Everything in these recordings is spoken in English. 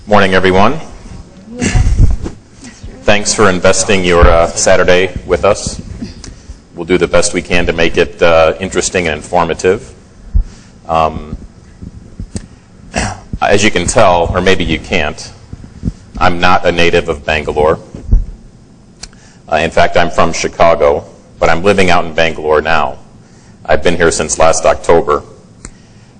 Morning, everyone. Thanks for investing your Saturday with us. We'll do the best we can to make it interesting and informative. As you can tell, or maybe you can't, I'm not a native of Bangalore. In fact, I'm from Chicago, but I'm living out in Bangalore now. I've been here since last October.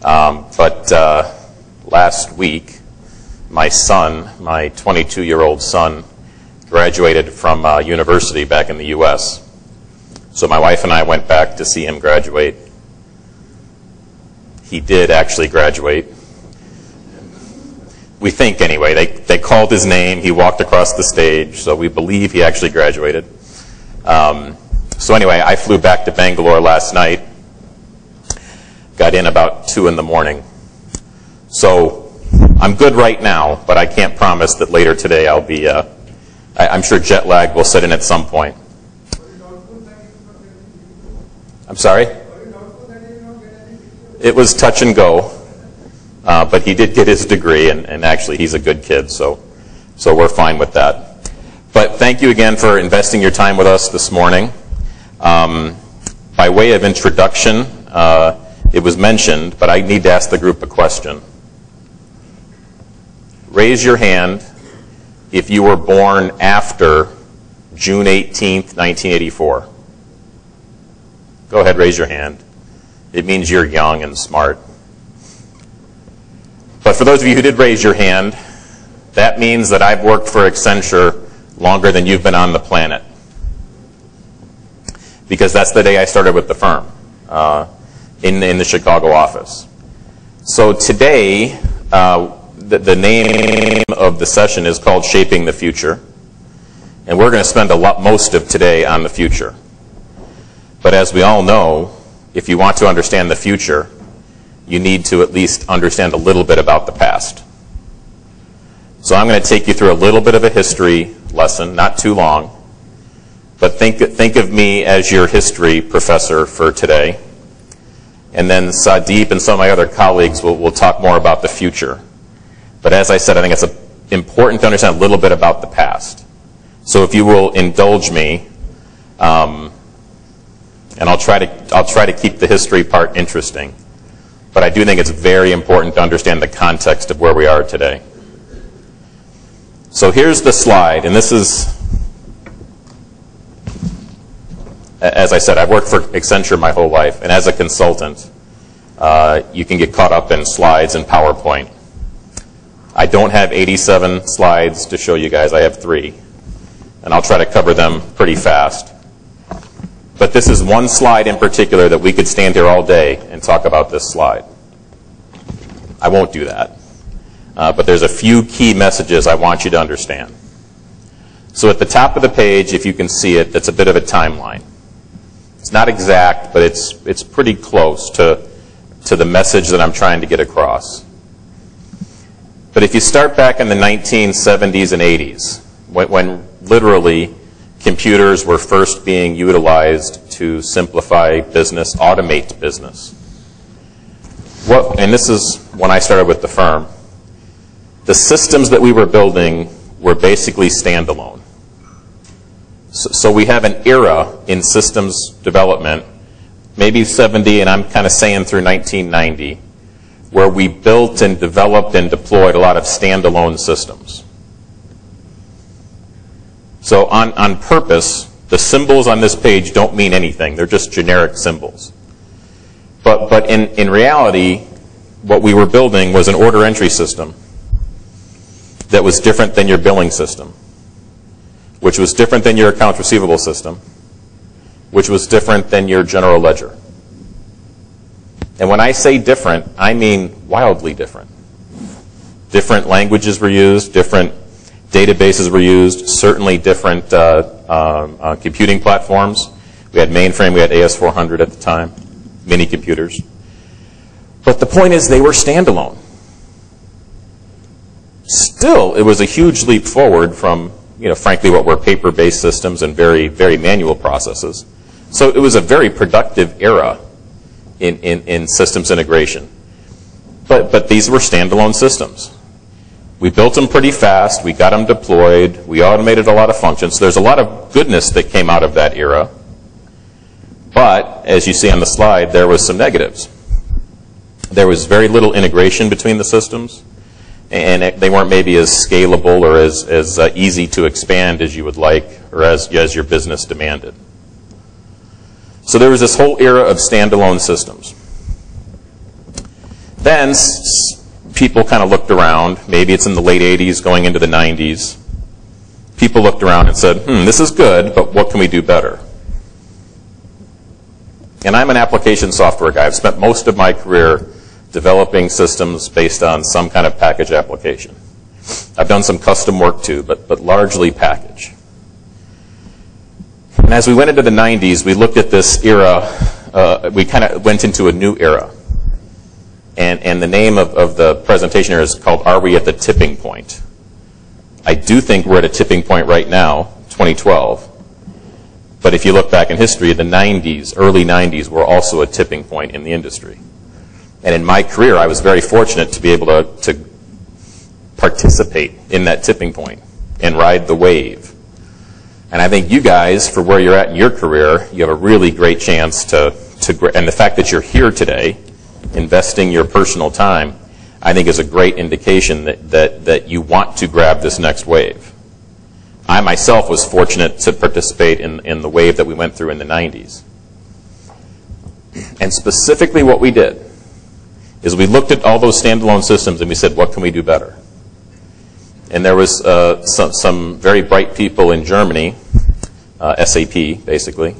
But last week, my son, my 22-year-old son, graduated from university back in the U.S. So my wife and I went back to see him graduate. He did actually graduate. We think, anyway. They called his name. He walked across the stage, so we believe he actually graduated. So anyway, I flew back to Bangalore last night. Got in about 2 in the morning. So I'm good right now, but I can't promise that later today I'll be, I'm sure jet lag will set in at some point. I'm sorry? It was touch and go, but he did get his degree, and actually he's a good kid, so we're fine with that. But thank you again for investing your time with us this morning. By way of introduction, it was mentioned, but I need to ask the group a question. Raise your hand if you were born after June 18th, 1984. Go ahead, raise your hand. It means you're young and smart. But for those of you who did raise your hand, that means that I've worked for Accenture longer than you've been on the planet. Because that's the day I started with the firm, in the Chicago office. So today, the name of the session is called Shaping the Future. And we're going to spend most of today on the future. But as we all know, if you want to understand the future, you need to at least understand a little bit about the past. So I'm going to take you through a little bit of a history lesson, not too long. But think of me as your history professor for today. And then Sadeep and some of my other colleagues will talk more about the future. But as I said, I think it's important to understand a little bit about the past. So if you will indulge me, and I'll try to keep the history part interesting. But I do think it's very important to understand the context of where we are today. So here's the slide, and this is, as I said, I've worked for Accenture my whole life, and as a consultant, you can get caught up in slides and PowerPoint. I don't have 87 slides to show you guys. I have 3. And I'll try to cover them pretty fast. But this is one slide in particular that we could stand here all day and talk about this slide. I won't do that. But there's a few key messages I want you to understand. So at the top of the page, if you can see it, that's a bit of a timeline. It's not exact, but it's pretty close to the message that I'm trying to get across. But if you start back in the 1970s and 80s, when literally computers were first being utilized to simplify business, automate business. And this is when I started with the firm. The systems that we were building were basically standalone. So we have an era in systems development, maybe 70, and I'm kind of saying through 1990, where we built and developed and deployed a lot of standalone systems. So on purpose, the symbols on this page don't mean anything. They're just generic symbols. But in reality, what we were building was an order entry system that was different than your billing system, which was different than your accounts receivable system, which was different than your general ledger. And when I say different, I mean wildly different. Different languages were used, different databases were used, certainly different computing platforms. We had mainframe, we had AS400 at the time, mini computers. But the point is they were standalone. Still, it was a huge leap forward from, frankly, what were paper-based systems and very, very manual processes. So it was a very productive era in systems integration. But these were standalone systems. We built them pretty fast. We got them deployed. We automated a lot of functions. So there's a lot of goodness that came out of that era. But, as you see on the slide, there was some negatives. There was very little integration between the systems, and they weren't maybe as scalable or as easy to expand as you would like or as your business demanded. So there was this whole era of standalone systems. Then people kind of looked around. Maybe it's in the late 80s going into the 90s. People looked around and said, this is good, but what can we do better? And I'm an application software guy. I've spent most of my career developing systems based on some kind of package application. I've done some custom work too, but largely package. And as we went into the 90s, we looked at this era. We kind of went into a new era. And the name of the presentation here is called Are We at the Tipping Point? I do think we're at a tipping point right now, 2012. But if you look back in history, the 90s, early 90s, were also a tipping point in the industry. And in my career, I was very fortunate to be able to participate in that tipping point and ride the wave. And I think you guys, for where you're at in your career, you have a really great chance to and the fact that you're here today, investing your personal time, I think is a great indication that you want to grab this next wave. I myself was fortunate to participate in the wave that we went through in the 90s. And specifically what we did is we looked at all those standalone systems and we said, what can we do better? And there was some very bright people in Germany, SAP basically,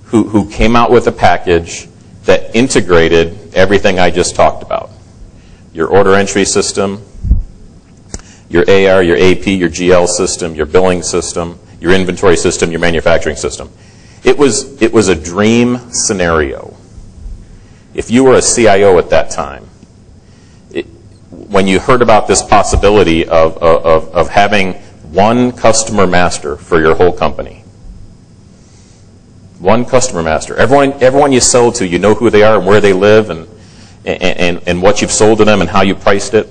who came out with a package that integrated everything I just talked about. Your order entry system, your AR, your AP, your GL system, your billing system, your inventory system, your manufacturing system. It was a dream scenario. If you were a CIO at that time, when you heard about this possibility of having one customer master for your whole company, one customer master, everyone you sell to, you know who they are and where they live and what you've sold to them and how you priced it.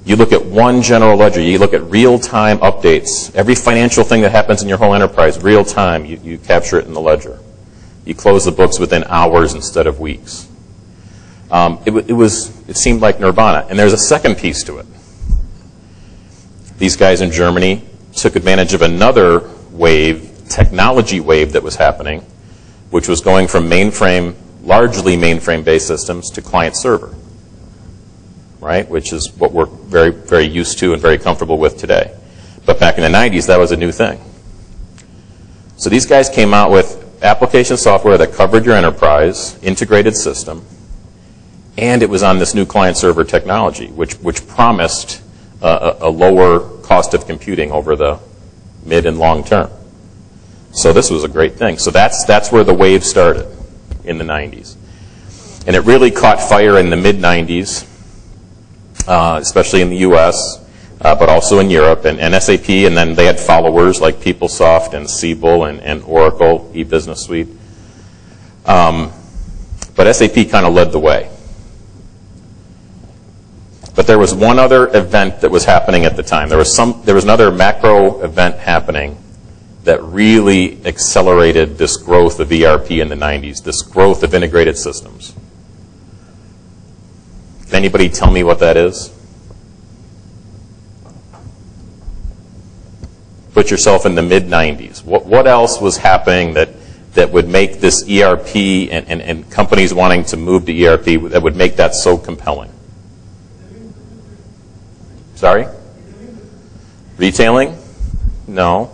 You look at one general ledger. You look at real-time updates. Every financial thing that happens in your whole enterprise, real-time, you capture it in the ledger. You close the books within hours instead of weeks. It seemed like nirvana. And there's a second piece to it. These guys in Germany took advantage of another wave, technology wave that was happening, which was going from largely mainframe-based systems to client-server, right? Which is what we're very, very used to and very comfortable with today. But back in the 90s, that was a new thing. So these guys came out with application software that covered your enterprise, integrated system, and it was on this new client-server technology, which promised a lower cost of computing over the mid and long term. So this was a great thing. So that's where the wave started in the 90s. And it really caught fire in the mid-90s, especially in the US, but also in Europe and SAP, and then they had followers like PeopleSoft and Siebel and Oracle, e-business suite. But SAP kind of led the way. But there was one other event that was happening at the time. There was another macro event happening that really accelerated this growth of ERP in the 90s, this growth of integrated systems. Can anybody tell me what that is? Put yourself in the mid-90s. What else was happening that would make this ERP and companies wanting to move to ERP, that would make that so compelling? Sorry? Retailing? No.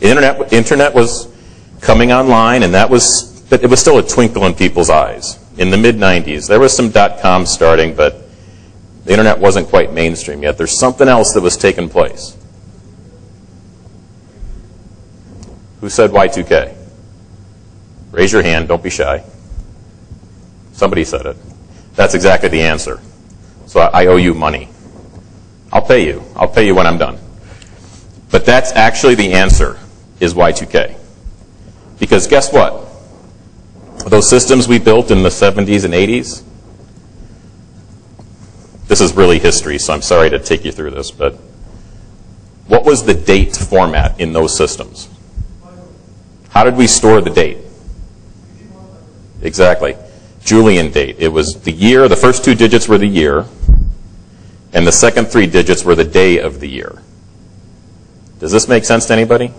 Internet was coming online, and but it was still a twinkle in people's eyes. In the mid-90s, there was some .com starting, but the internet wasn't quite mainstream yet. There's something else that was taking place. Who said Y2K? Raise your hand. Don't be shy. Somebody said it. That's exactly the answer. So I owe you money. I'll pay you. I'll pay you when I'm done. But that's actually the answer, is Y2K. Because guess what? Those systems we built in the 70s and 80s, this is really history, so I'm sorry to take you through this, but what was the date format in those systems? How did we store the date? Exactly. Julian date. It was the year, the first 2 digits were the year, and the second 3 digits were the day of the year. Does this make sense to anybody?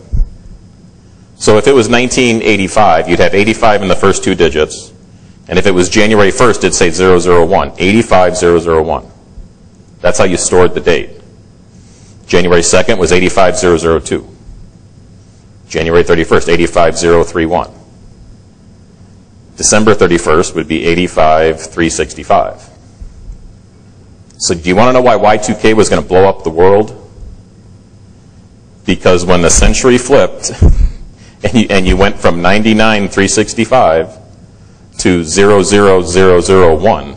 So if it was 1985, you'd have 85 in the first 2 digits, and if it was January 1st, it'd say 001, 85001. That's how you stored the date. January 2nd was 85002. January 31st, 85031. December 31st would be 85365. So do you want to know why Y2K was going to blow up the world? Because when the century flipped and you went from 99,365 to 00001,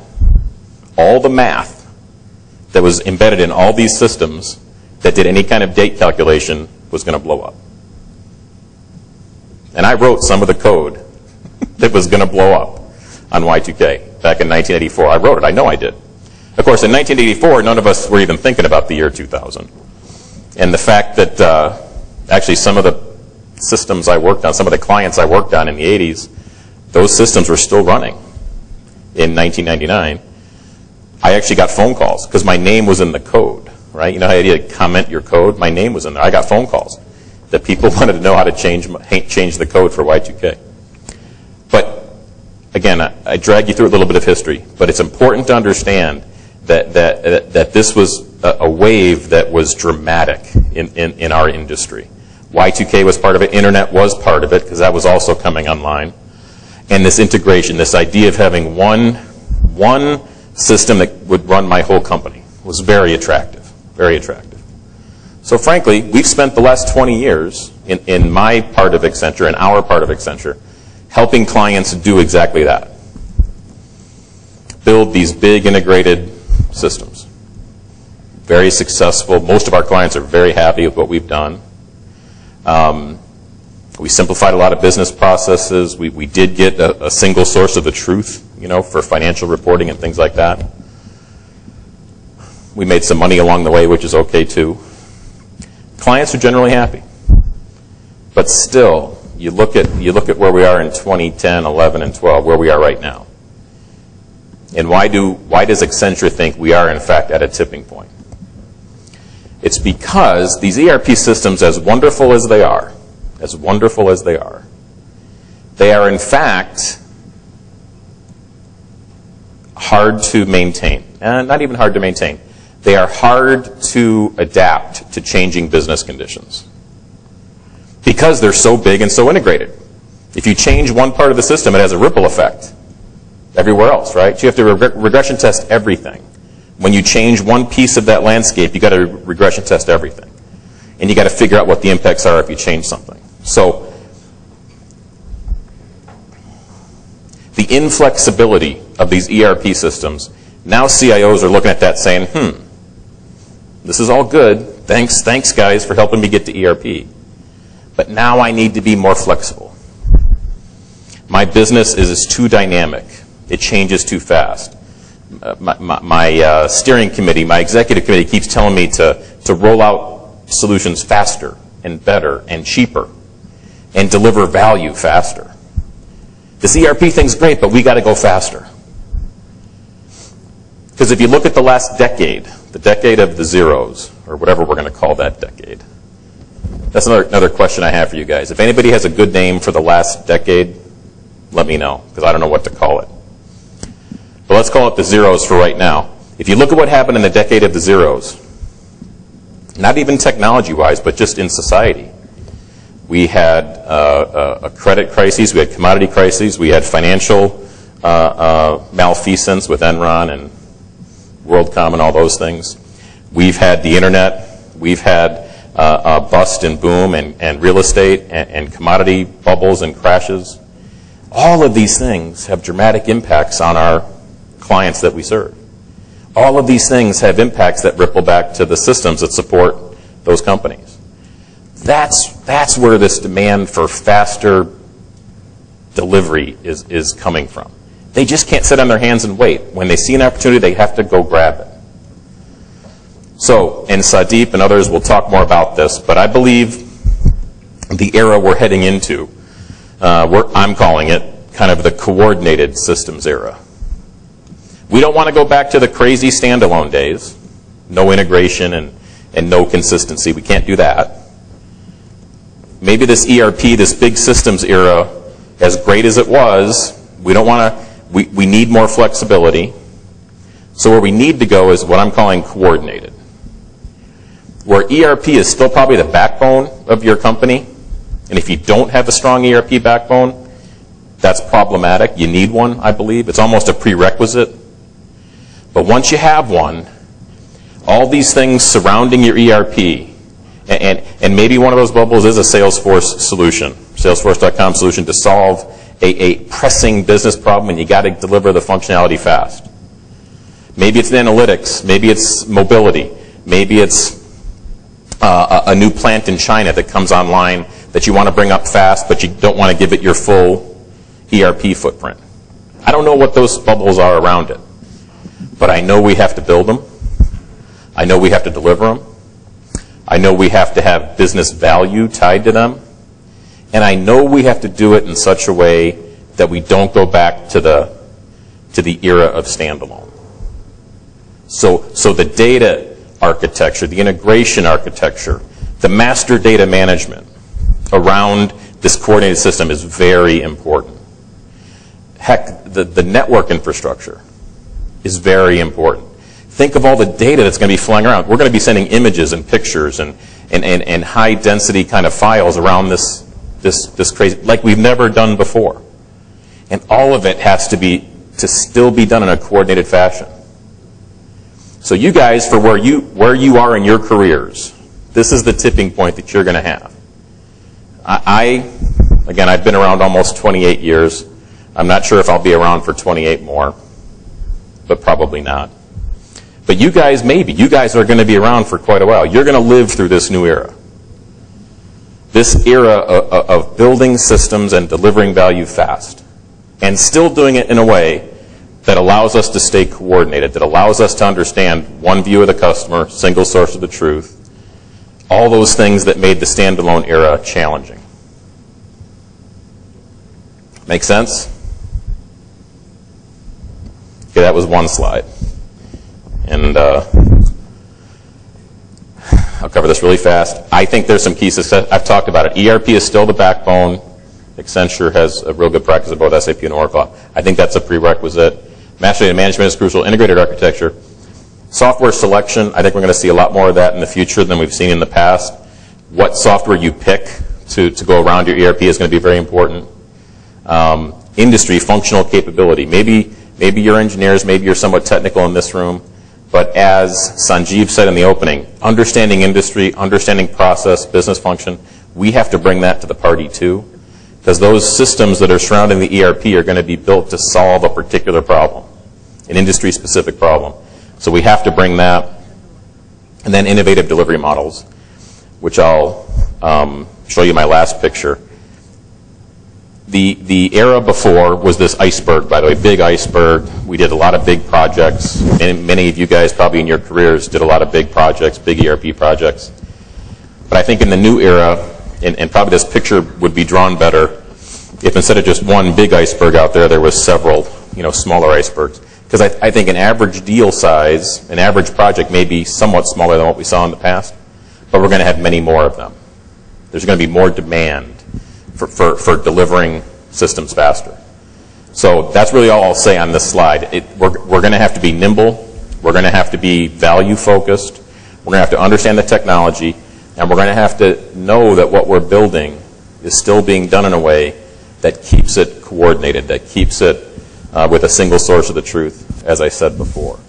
all the math that was embedded in all these systems that did any kind of date calculation was going to blow up. And I wrote some of the code that was going to blow up on Y2K back in 1984. I wrote it. I know I did. Of course, in 1984, none of us were even thinking about the year 2000. And the fact that actually some of the systems I worked on, some of the clients I worked on in the 80s, those systems were still running in 1999. I actually got phone calls because my name was in the code, right? You know how you had to comment your code? My name was in there. I got phone calls that people wanted to know how to change the code for Y2K. But again, I drag you through a little bit of history, but it's important to understand that this was a wave that was dramatic in our industry. Y2K was part of it. Internet was part of it because that was also coming online. And this integration, this idea of having one system that would run my whole company was very attractive, very attractive. So frankly, we've spent the last 20 years in my part of Accenture and our part of Accenture helping clients do exactly that. Build these big integrated systems. Very successful. Most of our clients are very happy with what we've done. We simplified a lot of business processes. We did get a single source of the truth, for financial reporting and things like that. We made some money along the way, which is okay too. Clients are generally happy. But still, you look at where we are in 2010, 11, and 12, where we are right now. And why does Accenture think we are, in fact, at a tipping point? It's because these ERP systems, as wonderful as they are, they are, in fact, hard to maintain. Not even hard to maintain. They are hard to adapt to changing business conditions because they're so big and so integrated. If you change one part of the system, it has a ripple effect everywhere else, right? So you have to regression test everything. When you change one piece of that landscape, you got to regression test everything. And you got to figure out what the impacts are if you change something. So the inflexibility of these ERP systems, now CIOs are looking at that saying, this is all good. Thanks guys for helping me get to ERP. But now I need to be more flexible. My business is too dynamic. It changes too fast. My steering committee, my executive committee keeps telling me to roll out solutions faster and better and cheaper and deliver value faster. This ERP thing's great, but we got to go faster. Because if you look at the last decade, the decade of the zeros, or whatever we're going to call that decade, that's another question I have for you guys. If anybody has a good name for the last decade, let me know, because I don't know what to call it. But let's call it the zeros for right now. If you look at what happened in the decade of the zeros, not even technology-wise, but just in society, we had a credit crisis, we had commodity crises, we had financial malfeasance with Enron and WorldCom and all those things. We've had the internet, we've had a bust and boom and real estate and commodity bubbles and crashes. All of these things have dramatic impacts on our clients that we serve. All of these things have impacts that ripple back to the systems that support those companies. That's where this demand for faster delivery is coming from. They just can't sit on their hands and wait. When they see an opportunity, they have to go grab it. So, and Sadeep and others will talk more about this, but I believe the era we're heading into, I'm calling it kind of the coordinated systems era. We don't want to go back to the crazy standalone days, no integration and no consistency. We can't do that. Maybe this ERP, this big systems era, as great as it was, we don't want to, we need more flexibility. So where we need to go is what I'm calling coordinated. Where ERP is still probably the backbone of your company, and if you don't have a strong ERP backbone, that's problematic. You need one, I believe. It's almost a prerequisite. But once you have one, all these things surrounding your ERP, and maybe one of those bubbles is a Salesforce solution, Salesforce.com solution to solve a pressing business problem, and you got to deliver the functionality fast. Maybe it's analytics, maybe it's mobility, maybe it's a new plant in China that comes online that you want to bring up fast, but you don't want to give it your full ERP footprint. I don't know what those bubbles are around it, but I know we have to build them. I know we have to deliver them. I know we have to have business value tied to them. And I know we have to do it in such a way that we don't go back to the era of standalone. So the data architecture, the integration architecture, the master data management around this coordinated system is very important. Heck, the network infrastructure is very important. Think of all the data that's going to be flying around. We're going to be sending images and pictures and high density kind of files around this crazy, like we've never done before. And all of it has to still be done in a coordinated fashion. So you guys, for where you are in your careers, this is the tipping point that you're going to have. Again, I've been around almost 28 years. I'm not sure if I'll be around for 28 more, but probably not. But you guys, maybe. You guys are going to be around for quite a while. You're going to live through this new era. This era of building systems and delivering value fast. And still doing it in a way that allows us to stay coordinated, that allows us to understand one view of the customer, single source of the truth, all those things that made the standalone era challenging. Make sense? Okay, that was one slide. And I'll cover this really fast. I think there's some key success. I've talked about it. ERP is still the backbone. Accenture has a real good practice of both SAP and Oracle. I think that's a prerequisite. Master data management is crucial. Integrated architecture. Software selection, I think we're going to see a lot more of that in the future than we've seen in the past. What software you pick to go around your ERP is going to be very important. Industry, functional capability. Maybe you're engineers, maybe you're somewhat technical in this room. But as Sanjeev said in the opening, understanding industry, understanding process, business function, we have to bring that to the party too. Because those systems that are surrounding the ERP are going to be built to solve a particular problem, an industry-specific problem. So we have to bring that. And then innovative delivery models, which I'll show you my last picture. The era before was this iceberg, by the way, big iceberg. We did a lot of big projects. Many of you guys probably in your careers did a lot of big projects, big ERP projects. But I think in the new era, and probably this picture would be drawn better if instead of just one big iceberg out there, there was several, smaller icebergs. Because I think an average deal size, an average project may be somewhat smaller than what we saw in the past, but we're going to have many more of them. There's going to be more demand for delivering systems faster. So that's really all I'll say on this slide. We're going to have to be nimble. We're going to have to be value focused. We're going to have to understand the technology. And we're going to have to know that what we're building is still being done in a way that keeps it coordinated, that keeps it with a single source of the truth, as I said before.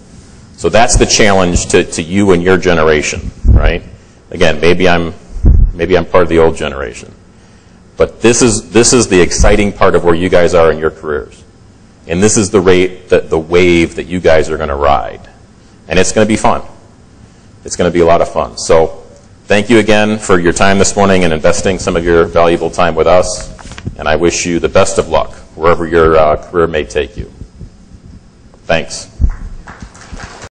So that's the challenge to you and your generation, right? Again, maybe I'm part of the old generation. But this is the exciting part of where you guys are in your careers. And this is the wave that you guys are going to ride. And it's going to be fun. It's going to be a lot of fun. So thank you again for your time this morning and investing some of your valuable time with us. And I wish you the best of luck wherever your career may take you. Thanks.